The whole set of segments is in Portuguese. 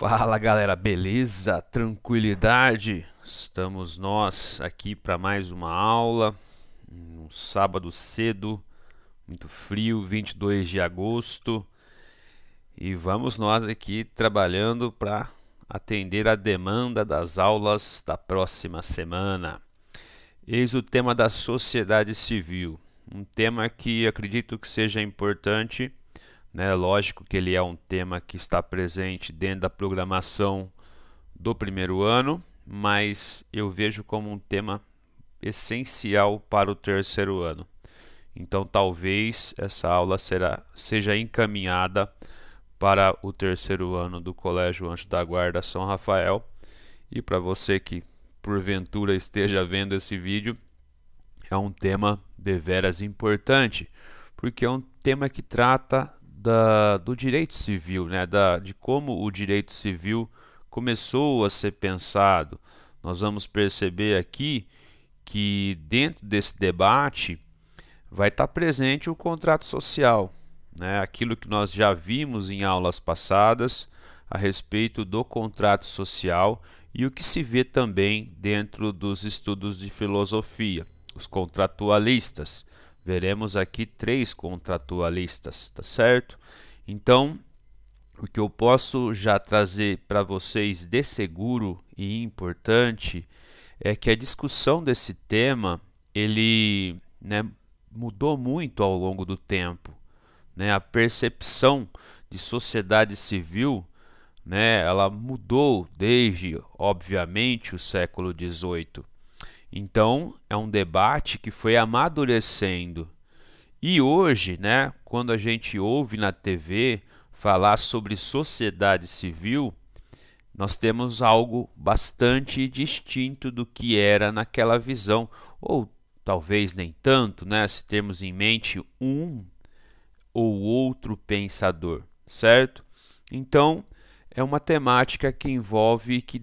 Fala galera, beleza? Tranquilidade? Estamos nós aqui para mais uma aula, um sábado cedo, muito frio, 22 de agosto, e vamos nós aqui trabalhando para atender a demanda das aulas da próxima semana. Eis o tema da sociedade civil, um tema que acredito que seja importante, né? Lógico que ele é um tema que está presente dentro da programação do primeiro ano, mas eu vejo como um tema essencial para o terceiro ano. Então talvez essa aula seja encaminhada para o terceiro ano do Colégio Anjo da Guarda São Rafael. E para você que porventura esteja vendo esse vídeo, é um tema deveras importante, porque é um tema que trata do direito civil, né? De como o direito civil começou a ser pensado. Nós vamos perceber aqui que dentro desse debate vai estar presente o contrato social, né? Aquilo que nós já vimos em aulas passadas a respeito do contrato social e o que se vê também dentro dos estudos de filosofia, os contratualistas. Veremos aqui 3 contratualistas, tá certo? Então, o que eu posso já trazer para vocês de seguro e importante é que a discussão desse tema, ele, né, mudou muito ao longo do tempo, né? A percepção de sociedade civil, né, ela mudou desde, obviamente, o século XVIII. Então, é um debate que foi amadurecendo. E hoje, né, quando a gente ouve na TV falar sobre sociedade civil, nós temos algo bastante distinto do que era naquela visão, ou talvez nem tanto, né, se temos em mente um ou outro pensador, certo? Então, é uma temática que envolve, que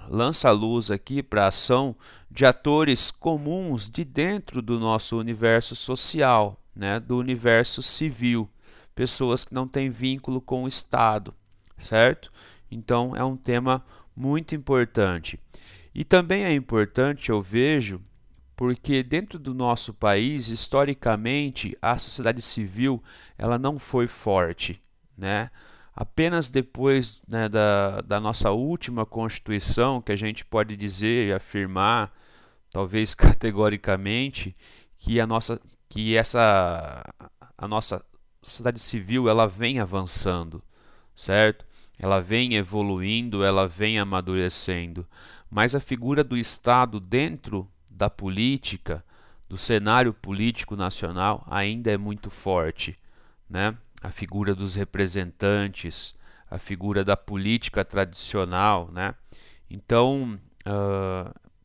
lança luz aqui para a ação de atores comuns de dentro do nosso universo social, né, do universo civil, pessoas que não têm vínculo com o Estado, certo? Então é um tema muito importante. E também é importante, eu vejo, porque dentro do nosso país, historicamente, a sociedade civil ela não foi forte, né? Apenas depois, né, da nossa última Constituição, que a gente pode dizer e afirmar, talvez categoricamente, que a nossa sociedade civil ela vem avançando, certo? Ela vem evoluindo, ela vem amadurecendo, mas a figura do Estado dentro da política, do cenário político nacional, ainda é muito forte, né? A figura dos representantes, a figura da política tradicional, né? Então,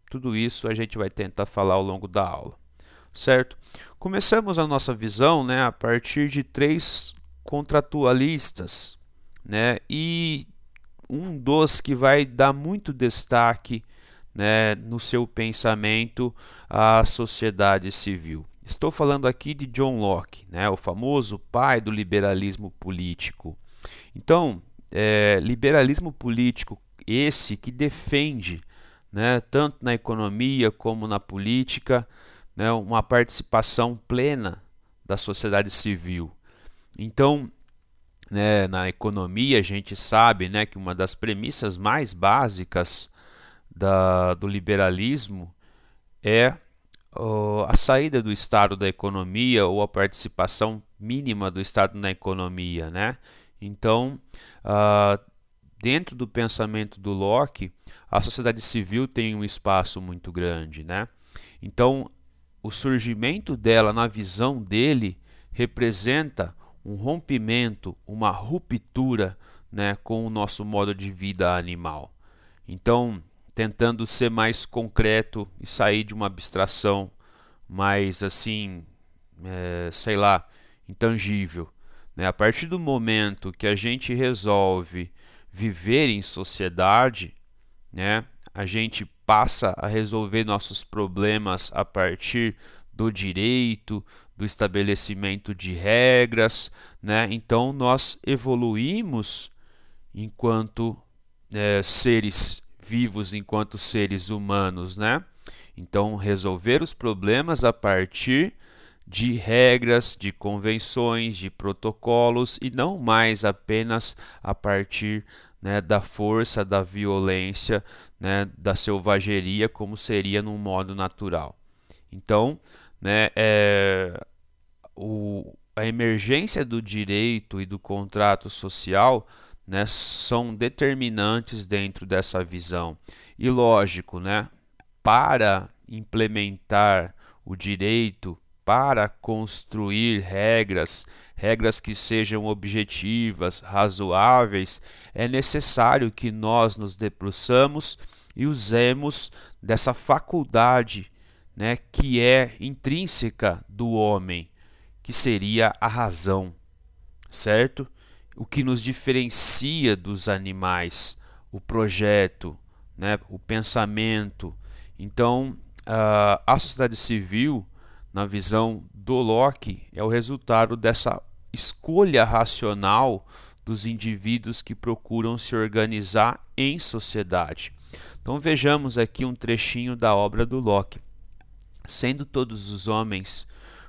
tudo isso a gente vai tentar falar ao longo da aula, certo? Começamos a nossa visão, né, a partir de 3 contratualistas, né? E um dos que vai dar muito destaque, né, no seu pensamento à sociedade civil. Estou falando aqui de John Locke, né, o famoso pai do liberalismo político. Então, liberalismo político esse que defende, né, tanto na economia como na política, né, uma participação plena da sociedade civil. Então, né, na economia a gente sabe, né, que uma das premissas mais básicas do liberalismo é a saída do Estado da economia ou a participação mínima do Estado na economia, né? Então, dentro do pensamento do Locke, a sociedade civil tem um espaço muito grande, né? Então, o surgimento dela na visão dele representa um rompimento, uma ruptura, né, com o nosso modo de vida animal. Então, tentando ser mais concreto e sair de uma abstração mais assim, sei lá, intangível, né? A partir do momento que a gente resolve viver em sociedade, né, a gente passa a resolver nossos problemas a partir do direito, do estabelecimento de regras, né? Então nós evoluímos enquanto seres vivos enquanto seres humanos, né? Então, resolver os problemas a partir de regras, de convenções, de protocolos e não mais apenas a partir, né, da força, da violência, né, da selvageria, como seria num modo natural. Então, né, a emergência do direito e do contrato social, né, são determinantes dentro dessa visão. E lógico, né, para implementar o direito, para construir regras que sejam objetivas, razoáveis, é necessário que nós nos debruçamos e usemos dessa faculdade, né, que é intrínseca do homem, que seria a razão, certo? O que nos diferencia dos animais, o projeto, né, o pensamento. Então, a sociedade civil, na visão do Locke, é o resultado dessa escolha racional dos indivíduos que procuram se organizar em sociedade. Então vejamos aqui um trechinho da obra do Locke. Sendo todos os homens,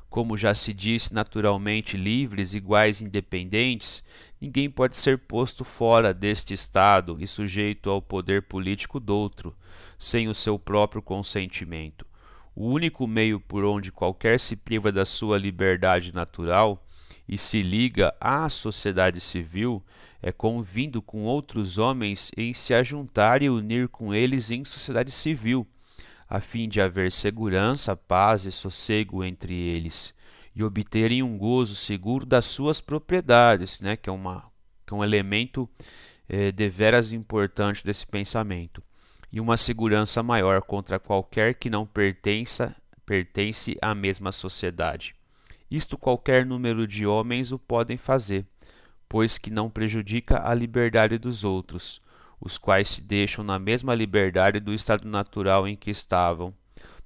como já se disse, naturalmente livres, iguais e independentes, ninguém pode ser posto fora deste estado e sujeito ao poder político doutro, sem o seu próprio consentimento. O único meio por onde qualquer se priva da sua liberdade natural e se liga à sociedade civil é convindo com outros homens em se ajuntar e unir com eles em sociedade civil, a fim de haver segurança, paz e sossego entre eles, e obterem um gozo seguro das suas propriedades, né, que é um elemento deveras importante desse pensamento, e uma segurança maior contra qualquer que não pertence à mesma sociedade. Isto qualquer número de homens o podem fazer, pois que não prejudica a liberdade dos outros, os quais se deixam na mesma liberdade do estado natural em que estavam.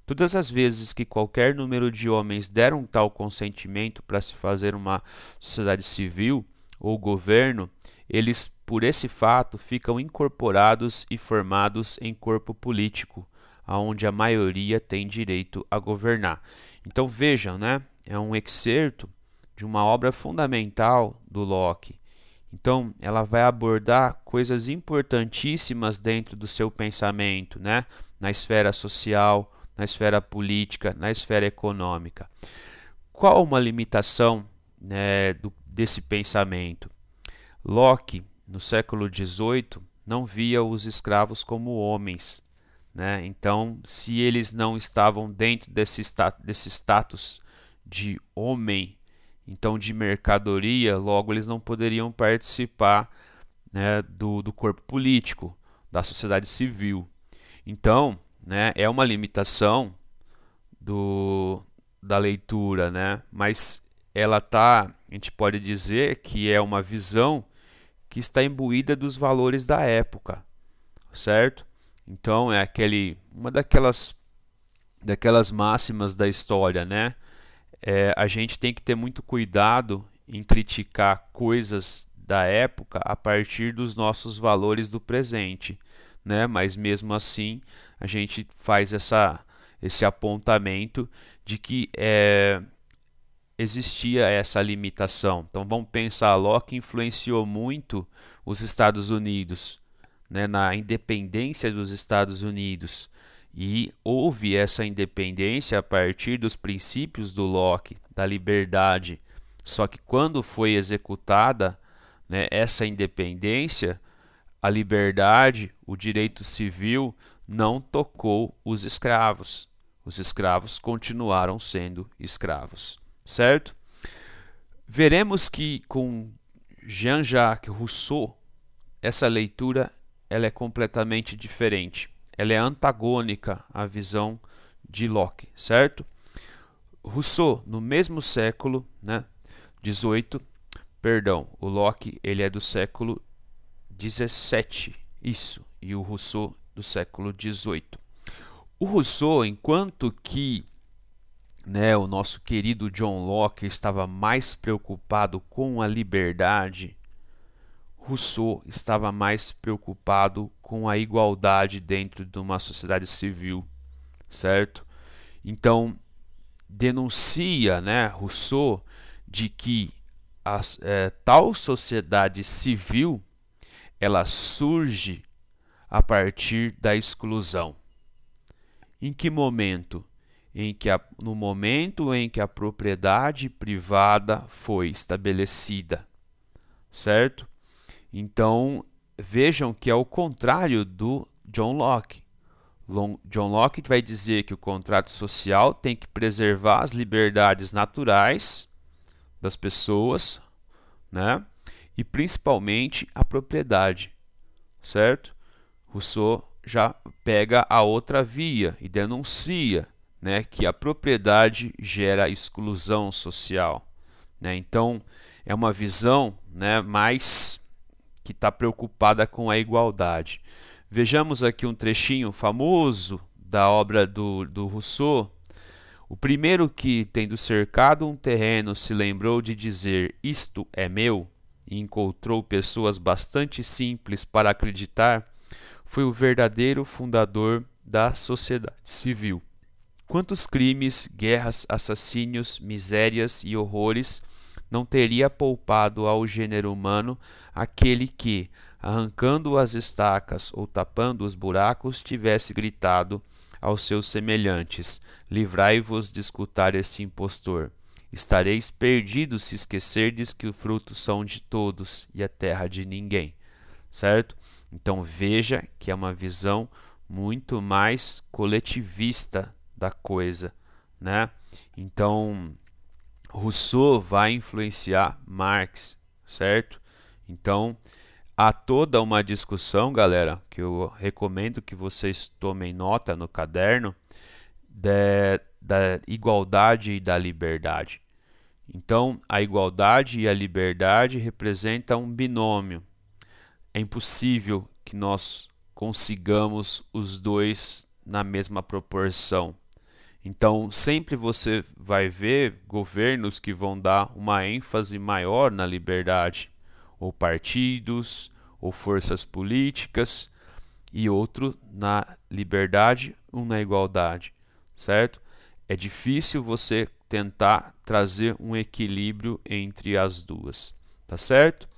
Todas as vezes que qualquer número de homens deram tal consentimento para se fazer uma sociedade civil ou governo, eles, por esse fato, ficam incorporados e formados em corpo político, aonde a maioria tem direito a governar. Então vejam, né? É um excerto de uma obra fundamental do Locke. Então, ela vai abordar coisas importantíssimas dentro do seu pensamento, né? Na esfera social, na esfera política, na esfera econômica. Qual uma limitação, né, desse pensamento? Locke, no século XVIII, não via os escravos como homens, né? Então, se eles não estavam dentro desse status de homem, então de mercadoria, logo eles não poderiam participar, né, do corpo político, da sociedade civil. Então, né, é uma limitação da leitura, né? Mas a gente pode dizer que é uma visão que está imbuída dos valores da época, certo? Então é uma daquelas máximas da história, né? A gente tem que ter muito cuidado em criticar coisas da época a partir dos nossos valores do presente, né? Mas mesmo assim a gente faz esse apontamento de que existia essa limitação. Então vamos pensar, Locke influenciou muito os Estados Unidos, né? Na independência dos Estados Unidos. E houve essa independência a partir dos princípios do Locke, da liberdade. Só que quando foi executada, né, essa independência, a liberdade, o direito civil não tocou os escravos. Os escravos continuaram sendo escravos, certo? Veremos que com Jean-Jacques Rousseau, essa leitura ela é completamente diferente. Ela é antagônica à visão de Locke, certo? Rousseau, no mesmo século, né, 18, perdão, o Locke ele é do século 17, isso, e o Rousseau do século 18. O Rousseau, enquanto que, né, o nosso querido John Locke estava mais preocupado com a liberdade, Rousseau estava mais preocupado com a igualdade dentro de uma sociedade civil, certo? Então, denuncia, né, Rousseau, de que tal sociedade civil ela surge a partir da exclusão. Em que momento? No momento em que a propriedade privada foi estabelecida, certo? Então, vejam que é o contrário do John Locke. John Locke vai dizer que o contrato social tem que preservar as liberdades naturais das pessoas, né? E principalmente a propriedade, certo? Rousseau já pega a outra via e denuncia, né, que a propriedade gera exclusão social, né? Então, é uma visão, né, mais que está preocupada com a igualdade. Vejamos aqui um trechinho famoso da obra do Rousseau. O primeiro que, tendo cercado um terreno, se lembrou de dizer isto é meu, e encontrou pessoas bastante simples para acreditar, foi o verdadeiro fundador da sociedade civil. Quantos crimes, guerras, assassínios, misérias e horrores não teria poupado ao gênero humano aquele que, arrancando as estacas ou tapando os buracos, tivesse gritado aos seus semelhantes: livrai-vos de escutar esse impostor. Estareis perdidos se esquecerdes que os frutos são de todos e a terra de ninguém. Certo? Então veja que é uma visão muito mais coletivista da coisa, né? Então Rousseau vai influenciar Marx, certo? Então há toda uma discussão, galera, que eu recomendo que vocês tomem nota no caderno, da igualdade e da liberdade. Então, a igualdade e a liberdade representam um binômio. É impossível que nós consigamos os dois na mesma proporção. Então, sempre você vai ver governos que vão dar uma ênfase maior na liberdade, ou partidos, ou forças políticas, e outro na liberdade, um na igualdade, certo? É difícil você tentar trazer um equilíbrio entre as duas, tá certo?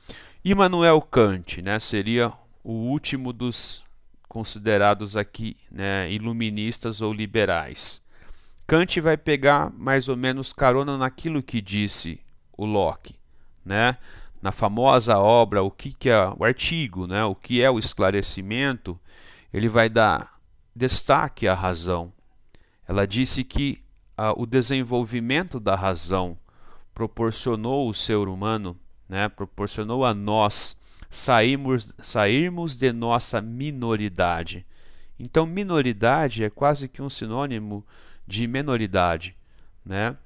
Immanuel Kant, né, seria o último dos considerados aqui, né, iluministas ou liberais. Kant vai pegar mais ou menos carona naquilo que disse o Locke, né? Na famosa obra o artigo, né? O que é o esclarecimento, ele vai dar destaque à razão. Ela disse que o desenvolvimento da razão proporcionou ao ser humano, né? Proporcionou a nós sairmos de nossa minoridade. Então, minoridade é quase que um sinônimo de menoridade, né?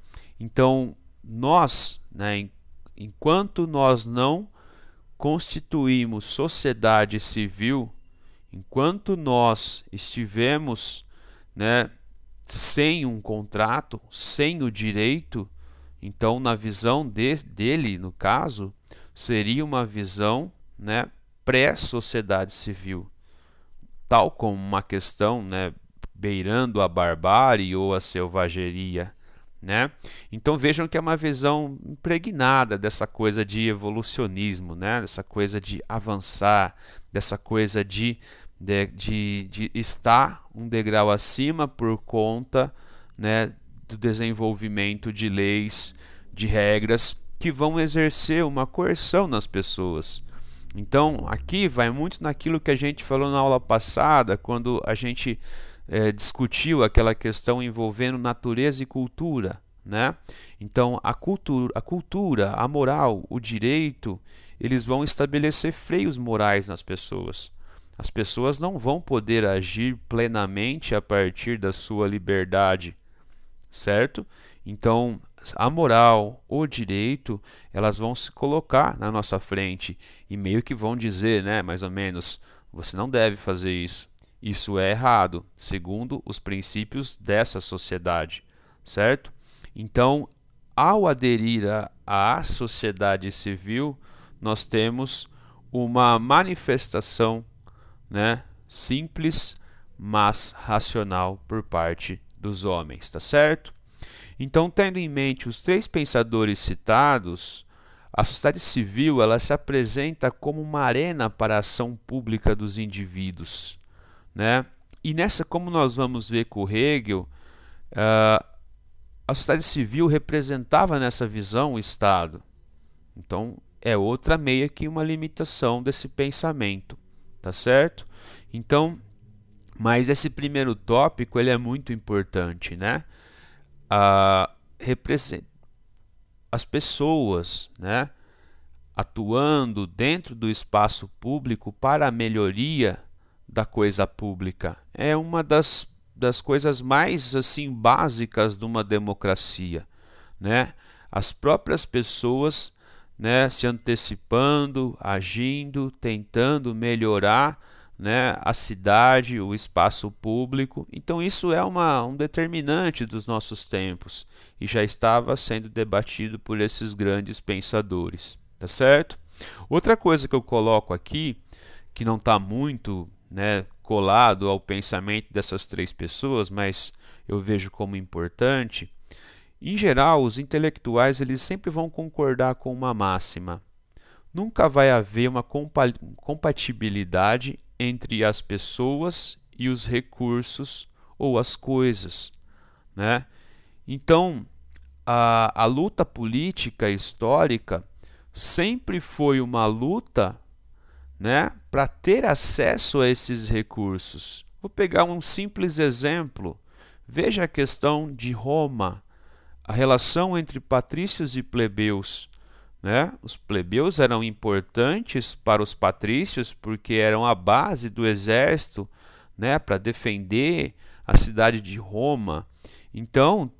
Então, nós, né, enquanto nós não constituímos sociedade civil, enquanto nós estivemos, né, sem um contrato, sem o direito, então, na visão dele, no caso, seria uma visão, né, pré-sociedade civil, tal como uma questão, né, beirando a barbárie ou a selvageria, né? Então vejam que é uma visão impregnada dessa coisa de evolucionismo, né? Dessa coisa de avançar, dessa coisa de estar um degrau acima por conta, né, do desenvolvimento de leis, de regras que vão exercer uma coerção nas pessoas. Então aqui vai muito naquilo que a gente falou na aula passada, quando a gente discutiu aquela questão envolvendo natureza e cultura, né? Então a cultura, a moral, o direito, eles vão estabelecer freios morais nas pessoas. As pessoas não vão poder agir plenamente a partir da sua liberdade, certo? Então a moral, o direito, elas vão se colocar na nossa frente e meio que vão dizer, né, mais ou menos, você não deve fazer isso. Isso é errado, segundo os princípios dessa sociedade, certo? Então, ao aderir à sociedade civil, nós temos uma manifestação, né, simples, mas racional por parte dos homens, tá certo? Então, tendo em mente os três pensadores citados, a sociedade civil ela se apresenta como uma arena para a ação pública dos indivíduos, né? E nessa, como nós vamos ver com Hegel, a sociedade civil representava nessa visão o Estado. Então, é outra meio que uma limitação desse pensamento, tá certo? Então, mas esse primeiro tópico ele é muito importante, né? As pessoas, né, atuando dentro do espaço público para a melhoria da coisa pública é uma das coisas mais assim básicas de uma democracia, né? As próprias pessoas, né, se antecipando, agindo, tentando melhorar, né, a cidade, o espaço público. Então isso é um determinante dos nossos tempos e já estava sendo debatido por esses grandes pensadores, tá certo? Outra coisa que eu coloco aqui, que não está muito, né, colado ao pensamento dessas três pessoas, mas eu vejo como importante. Em geral, os intelectuais eles sempre vão concordar com uma máxima: nunca vai haver uma compatibilidade entre as pessoas e os recursos ou as coisas, né? Então, a luta política histórica sempre foi uma luta, né, para ter acesso a esses recursos. Vou pegar um simples exemplo. Veja a questão de Roma, a relação entre patrícios e plebeus, né? Os plebeus eram importantes para os patrícios porque eram a base do exército, né, para defender a cidade de Roma. Então,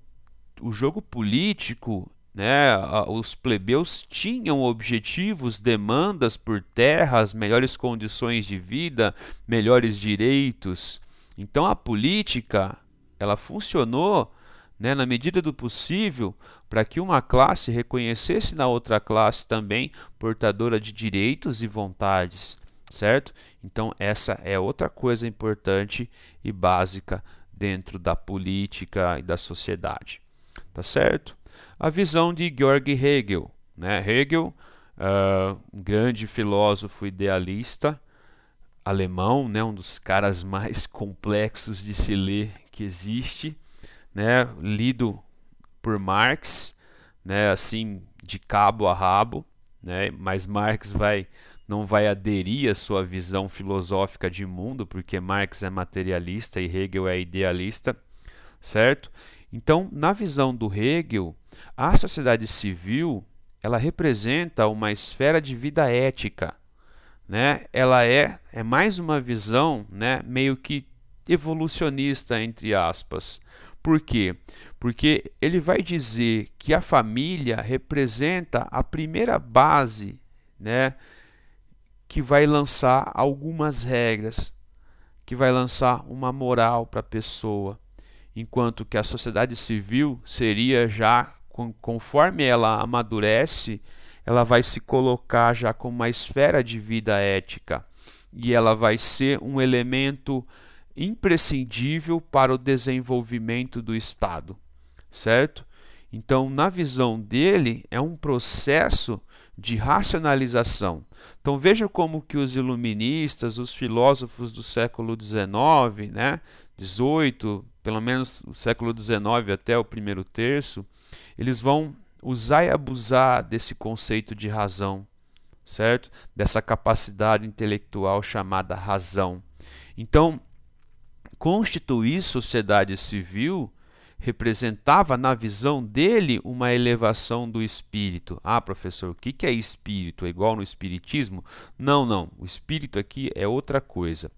o jogo político, né, os plebeus tinham objetivos, demandas por terras, melhores condições de vida, melhores direitos. Então, a política ela funcionou, né, na medida do possível, para que uma classe reconhecesse na outra classe também portadora de direitos e vontades, certo? Então essa é outra coisa importante e básica dentro da política e da sociedade, tá certo? A visão de Georg Hegel, né? Hegel, um grande filósofo idealista alemão, né? Um dos caras mais complexos de se ler que existe, né, lido por Marx, né, assim de cabo a rabo, né, mas Marx não vai aderir à sua visão filosófica de mundo, porque Marx é materialista e Hegel é idealista, certo? Então, na visão do Hegel, a sociedade civil ela representa uma esfera de vida ética, né? Ela é mais uma visão, né, meio que evolucionista, entre aspas. Por quê? Porque ele vai dizer que a família representa a primeira base, né, que vai lançar algumas regras, que vai lançar uma moral para a pessoa, enquanto que a sociedade civil seria já, conforme ela amadurece, ela vai se colocar já como uma esfera de vida ética e ela vai ser um elemento imprescindível para o desenvolvimento do Estado, certo? Então, na visão dele, é um processo de racionalização. Então, veja como que os iluministas, os filósofos do século XIX, né, 18, pelo menos o século XIX até o primeiro terço, eles vão usar e abusar desse conceito de razão, certo? Dessa capacidade intelectual chamada razão. Então, constituir sociedade civil representava, na visão dele, uma elevação do espírito. Ah, professor, o que é espírito? É igual no espiritismo? Não, não. O espírito aqui é outra coisa.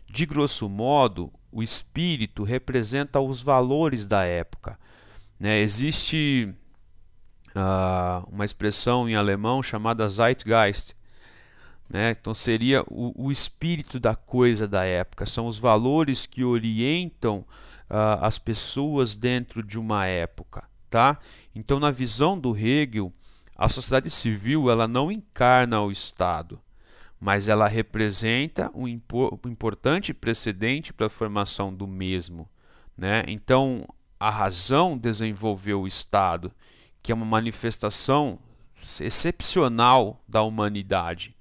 De grosso modo, o espírito representa os valores da época, né? Existe uma expressão em alemão chamada Zeitgeist, né? Então seria o espírito da coisa da época, são os valores que orientam as pessoas dentro de uma época, tá? Então, na visão do Hegel, a sociedade civil ela não encarna o Estado, mas ela representa um importante precedente para a formação do mesmo, né? Então, a razão desenvolveu o Estado, que é uma manifestação excepcional da humanidade,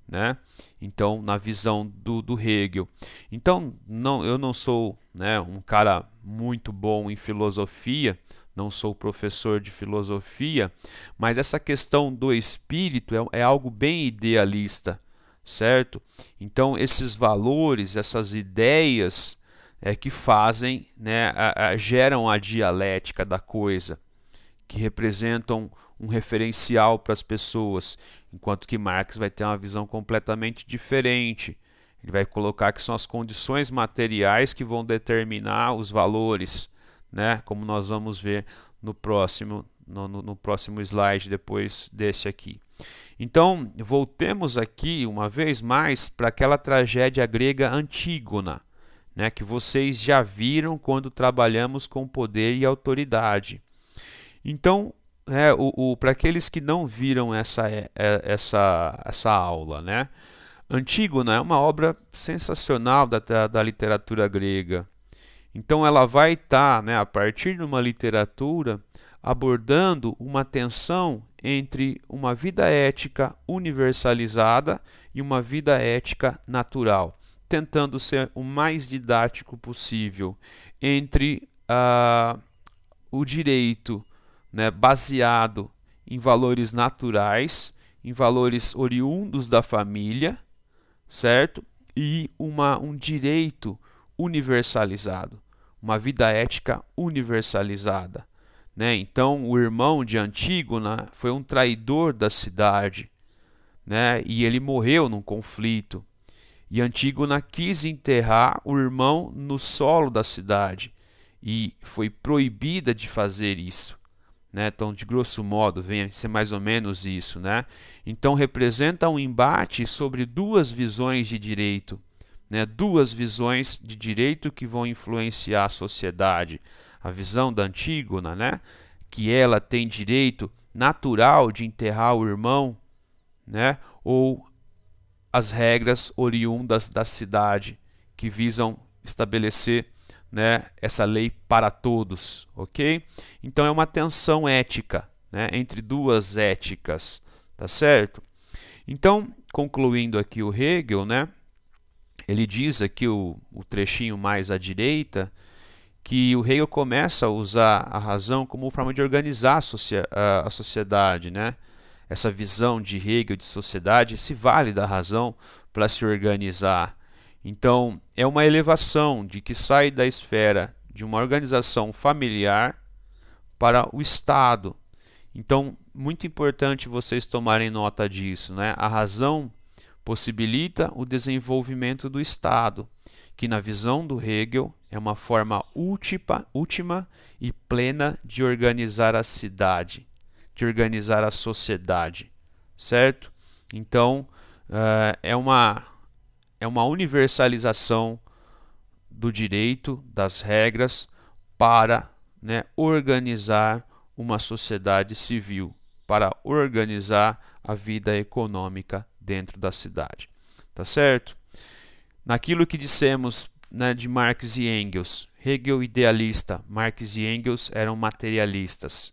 né? Então, na visão do Hegel. Então, eu não sou, né, um cara muito bom em filosofia, não sou professor de filosofia, mas essa questão do espírito é algo bem idealista, certo? Então, esses valores, essas ideias que fazem, né, geram a dialética da coisa, que representam um referencial para as pessoas, enquanto que Marx vai ter uma visão completamente diferente. Ele vai colocar que são as condições materiais que vão determinar os valores, né? Como nós vamos ver no próximo slide, depois desse aqui. Então, voltemos aqui uma vez mais para aquela tragédia grega Antígona, né? Que vocês já viram quando trabalhamos com poder e autoridade. Então, para aqueles que não viram essa aula, né? Antígona é uma obra sensacional da literatura grega. Então ela vai estar, né, a partir de uma literatura, abordando uma tensão entre uma vida ética universalizada e uma vida ética natural, tentando ser o mais didático possível entre o direito, né, baseado em valores naturais, em valores oriundos da família, certo? E um direito universalizado, uma vida ética universalizada, né? Então, o irmão de Antígona foi um traidor da cidade, né? E ele morreu num conflito. E Antígona quis enterrar o irmão no solo da cidade e foi proibida de fazer isso, né? Então, de grosso modo, vem a ser mais ou menos isso, né? Então, representa um embate sobre duas visões de direito, né? Duas visões de direito que vão influenciar a sociedade. A visão da Antígona, né? Que ela tem direito natural de enterrar o irmão, né? Ou as regras oriundas da cidade que visam estabelecer, né, essa lei para todos, ok? Então é uma tensão ética, né, entre duas éticas, tá certo? Então, concluindo aqui o Hegel, né, ele diz aqui o trechinho mais à direita, que o Hegel começa a usar a razão como forma de organizar a sociedade, né? Essa visão de Hegel de sociedade se vale da razão para se organizar. Então, é uma elevação de que sai da esfera de uma organização familiar para o Estado. Então, muito importante vocês tomarem nota disso, né? A razão possibilita o desenvolvimento do Estado, que na visão do Hegel é uma forma última e plena de organizar a cidade, de organizar a sociedade, certo? Então, é uma universalização do direito, das regras, para, né, organizar uma sociedade civil, para organizar a vida econômica dentro da cidade. Tá certo? Naquilo que dissemos, né, de Marx e Engels, Hegel idealista, Marx e Engels eram materialistas.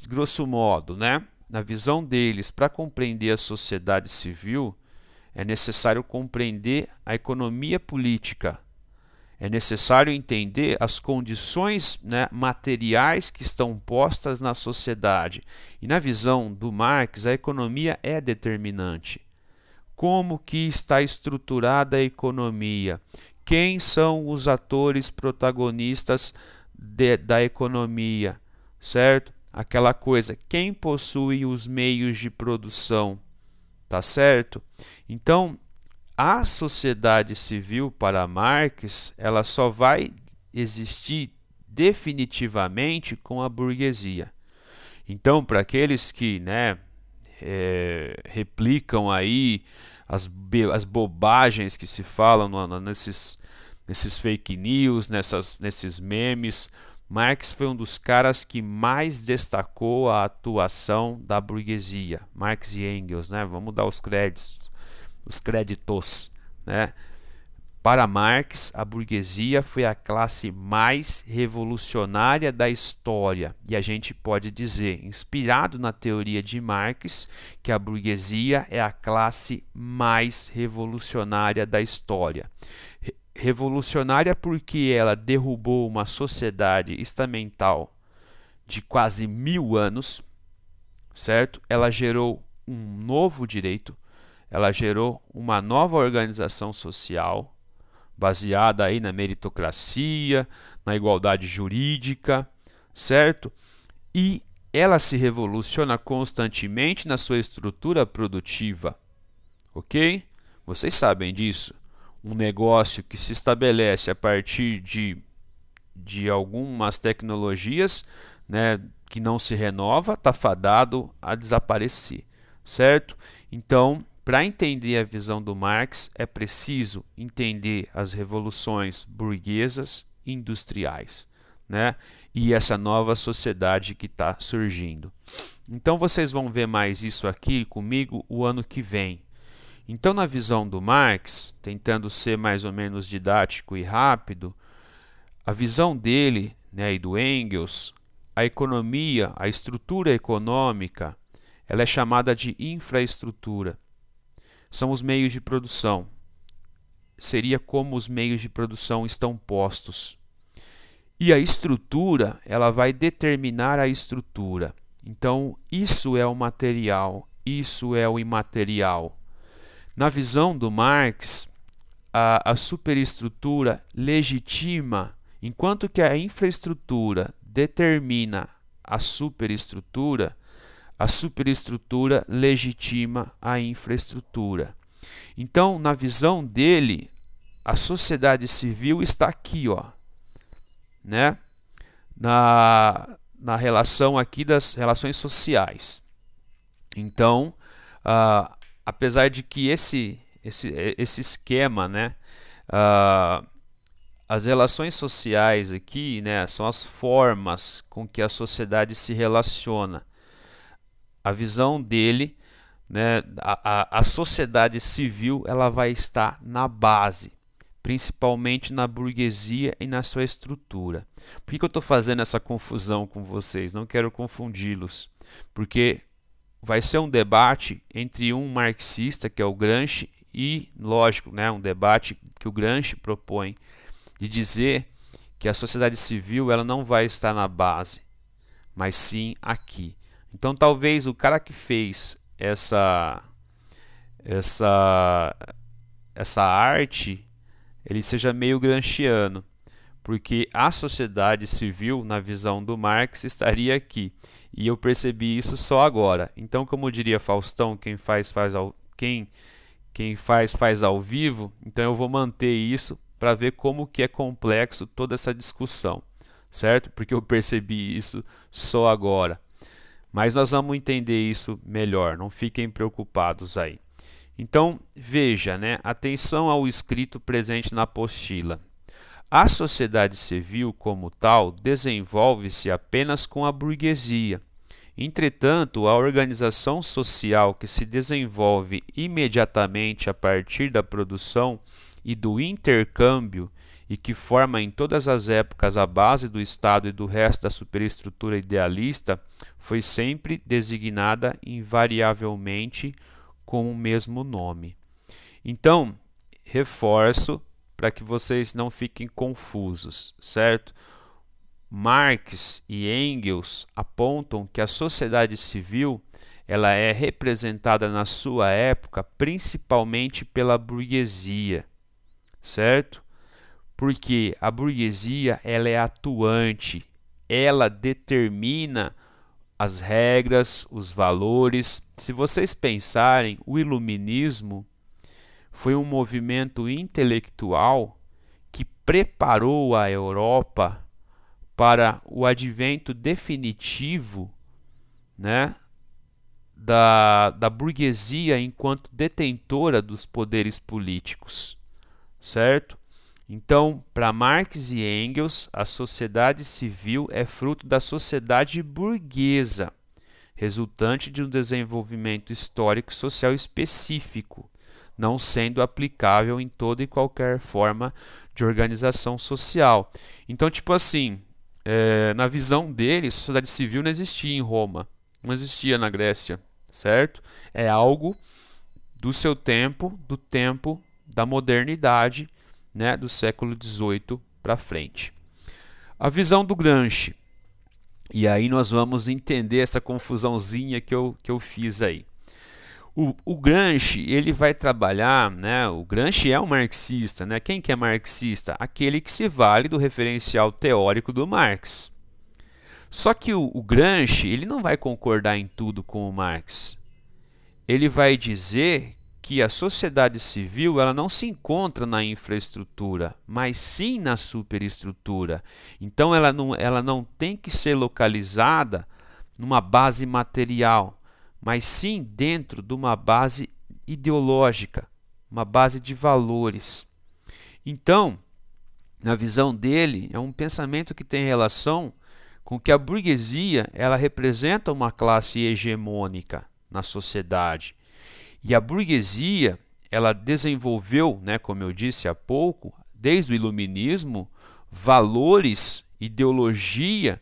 Grosso modo, né, na visão deles, para compreender a sociedade civil, é necessário compreender a economia política. É necessário entender as condições, né, materiais que estão postas na sociedade. E na visão do Marx, a economia é determinante. Como que está estruturada a economia? Quem são os atores protagonistas da economia? Certo? Aquela coisa, quem possui os meios de produção? Tá certo? Então, a sociedade civil para Marx, ela só vai existir definitivamente com a burguesia. Então, para aqueles que, né, replicam aí as bobagens que se falam nesses fake news, nesses memes, Marx foi um dos caras que mais destacou a atuação da burguesia, Marx e Engels, né? Vamos dar os créditos. os créditos, né? Para Marx, a burguesia foi a classe mais revolucionária da história. E a gente pode dizer, inspirado na teoria de Marx, que a burguesia é a classe mais revolucionária da história. Revolucionária porque ela derrubou uma sociedade estamental de quase 1000 anos, certo? Ela gerou um novo direito, ela gerou uma nova organização social, baseada aí na meritocracia, na igualdade jurídica, certo? E ela se revoluciona constantemente na sua estrutura produtiva, ok? Vocês sabem disso. Um negócio que se estabelece a partir de algumas tecnologias, né, que não se renova, está fadado a desaparecer, certo? Então, para entender a visão do Marx, é preciso entender as revoluções burguesas e industriais, né? E essa nova sociedade que está surgindo. Então, vocês vão ver mais isso aqui comigo o ano que vem. Então, na visão do Marx, tentando ser mais ou menos didático e rápido, a visão dele, né, e do Engels, a economia, a estrutura econômica, ela é chamada de infraestrutura. São os meios de produção. Seria como os meios de produção estão postos. E a estrutura, ela vai determinar a estrutura. Então, isso é o material, isso é o imaterial. Na visão do Marx, a superestrutura legitima, enquanto que a infraestrutura determina a superestrutura legitima a infraestrutura. Então, na visão dele, a sociedade civil está aqui, ó, né? Na relação aqui das relações sociais. Então, apesar de que esse esquema, né, as relações sociais aqui, né, são as formas com que a sociedade se relaciona. A visão dele, né, a sociedade civil, ela vai estar na base, principalmente na burguesia e na sua estrutura. Por que eu estou fazendo essa confusão com vocês? Não quero confundi-los, porque vai ser um debate entre um marxista, que é o Gramsci, e, lógico, né, um debate que o Gramsci propõe, de dizer que a sociedade civil ela não vai estar na base, mas sim aqui. Então, talvez o cara que fez essa arte, ele seja meio gramsciano, porque a sociedade civil, na visão do Marx, estaria aqui. E eu percebi isso só agora. Então, como diria Faustão, quem faz ao vivo. Então, eu vou manter isso para ver como que é complexo toda essa discussão, certo? Porque eu percebi isso só agora. Mas nós vamos entender isso melhor, não fiquem preocupados aí. Então, veja, né? Atenção ao escrito presente na apostila. A sociedade civil, como tal, desenvolve-se apenas com a burguesia. Entretanto, a organização social que se desenvolve imediatamente a partir da produção e do intercâmbio e que forma em todas as épocas a base do Estado e do resto da superestrutura idealista, foi sempre designada invariavelmente com o mesmo nome. Então, reforço para que vocês não fiquem confusos, certo? Marx e Engels apontam que a sociedade civil ela é representada na sua época principalmente pela burguesia, certo? Porque a burguesia ela é atuante, ela determina as regras, os valores. Se vocês pensarem, o iluminismo foi um movimento intelectual que preparou a Europa para o advento definitivo, né, da burguesia enquanto detentora dos poderes políticos, certo? Então, para Marx e Engels, a sociedade civil é fruto da sociedade burguesa, resultante de um desenvolvimento histórico e social específico. não sendo aplicável em toda e qualquer forma de organização social. Então, tipo assim, na visão dele, a sociedade civil não existia em Roma, não existia na Grécia, certo? É algo do seu tempo, do tempo da modernidade, né, do século XVIII para frente. A visão do Gramsci. E aí nós vamos entender essa confusãozinha que eu fiz aí. O Gramsci, ele vai trabalhar, né? O Gramsci é um marxista, né? Quem que é marxista? Aquele que se vale do referencial teórico do Marx. Só que o Gramsci, ele não vai concordar em tudo com o Marx. Ele vai dizer que a sociedade civil ela não se encontra na infraestrutura, mas sim na superestrutura. Então ela não tem que ser localizada numa base material, mas sim dentro de uma base ideológica, uma base de valores. Então, na visão dele, é um pensamento que tem relação com que a burguesia ela representa uma classe hegemônica na sociedade. E a burguesia, ela desenvolveu, né, como eu disse há pouco, desde o iluminismo, valores, ideologia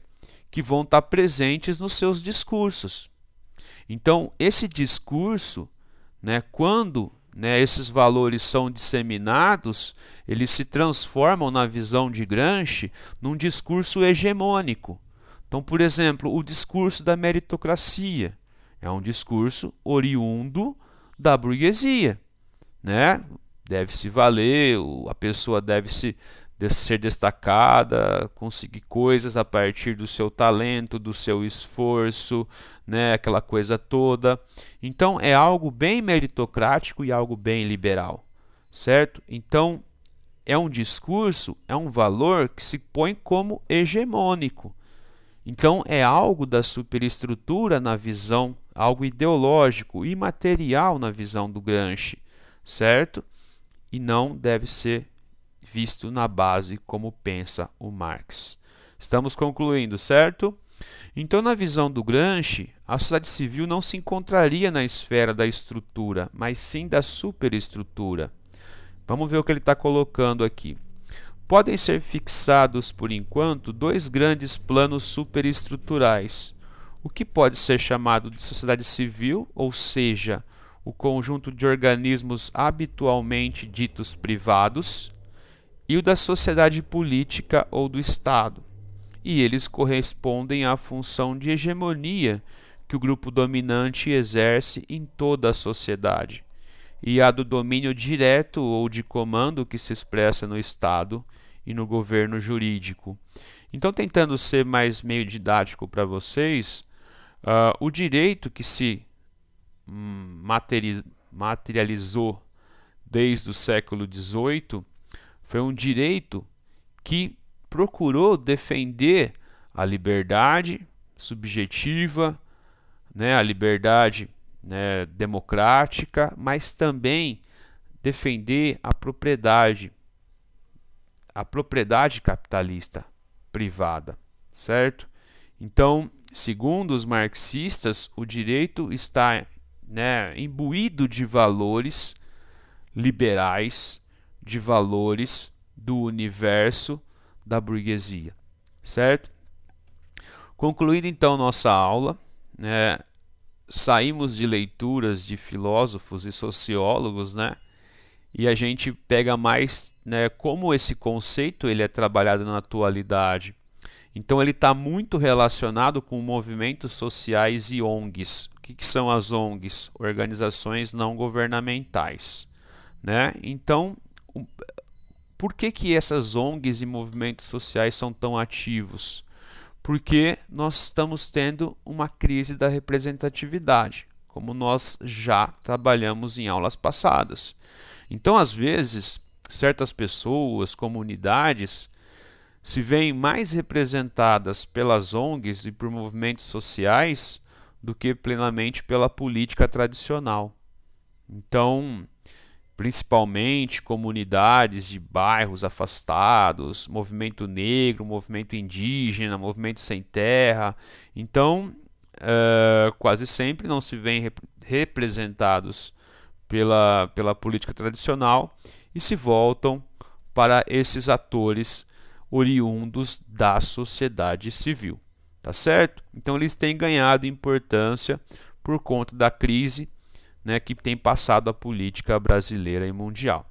que vão estar presentes nos seus discursos. Então, esse discurso, né, quando esses valores são disseminados, eles se transformam, na visão de Gramsci, num discurso hegemônico. Então, por exemplo, o discurso da meritocracia é um discurso oriundo da burguesia, né? Deve se valer, a pessoa deve ser destacada, conseguir coisas a partir do seu talento, do seu esforço, né? Aquela coisa toda. Então é algo bem meritocrático e algo bem liberal, certo? Então é um discurso, é um valor que se põe como hegemônico. Então é algo da superestrutura na visão, algo ideológico, imaterial na visão do Gramsci, certo? E não deve ser visto na base como pensa o Marx. Estamos concluindo, certo? Então, na visão do Gramsci, a sociedade civil não se encontraria na esfera da estrutura, mas sim da superestrutura. Vamos ver o que ele está colocando aqui. Podem ser fixados, por enquanto, dois grandes planos superestruturais. O que pode ser chamado de sociedade civil, ou seja, o conjunto de organismos habitualmente ditos privados, e o da sociedade política ou do Estado. E eles correspondem à função de hegemonia que o grupo dominante exerce em toda a sociedade, e a do domínio direto ou de comando que se expressa no Estado e no governo jurídico. Então, tentando ser mais meio didático para vocês, o direito que se materializou desde o século XVIII foi um direito que procurou defender a liberdade subjetiva, né, a liberdade, né, democrática, mas também defender a propriedade capitalista privada, certo? Então, segundo os marxistas, o direito está, né, imbuído de valores liberais, de valores do universo da burguesia, certo? Concluindo então nossa aula, né, saímos de leituras de filósofos e sociólogos, né, e a gente pega mais, né, como esse conceito ele é trabalhado na atualidade. Então ele está muito relacionado com movimentos sociais e ONGs. O que são as ONGs? Organizações não governamentais, né? Então, por que essas ONGs e movimentos sociais são tão ativos? Porque nós estamos tendo uma crise da representatividade, como nós já trabalhamos em aulas passadas. Então, às vezes, certas pessoas, comunidades, se veem mais representadas pelas ONGs e por movimentos sociais do que plenamente pela política tradicional. Então, principalmente comunidades de bairros afastados, movimento negro, movimento indígena, movimento sem terra. Então, quase sempre não se veem representados pela política tradicional e se voltam para esses atores oriundos da sociedade civil, tá certo? Então eles têm ganhado importância por conta da crise, né, que tem passado a política brasileira e mundial.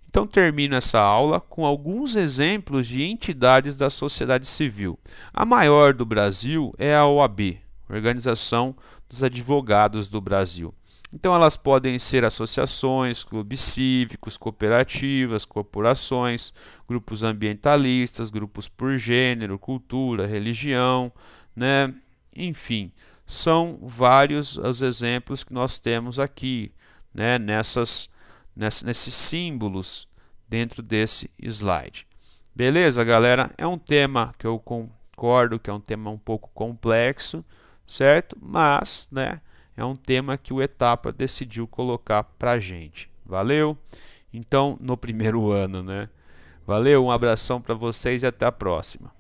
Então termino essa aula com alguns exemplos de entidades da sociedade civil. A maior do Brasil é a OAB, Organização dos Advogados do Brasil. Então elas podem ser associações, clubes cívicos, cooperativas, corporações, grupos ambientalistas, grupos por gênero, cultura, religião, né? Enfim, são vários os exemplos que nós temos aqui, né? Nesses símbolos dentro desse slide. Beleza, galera? É um tema que eu concordo que é um tema um pouco complexo, certo? Mas, né? É um tema que o Etapa decidiu colocar para a gente. Valeu? Então, no primeiro ano, né? Valeu, um abração para vocês e até a próxima.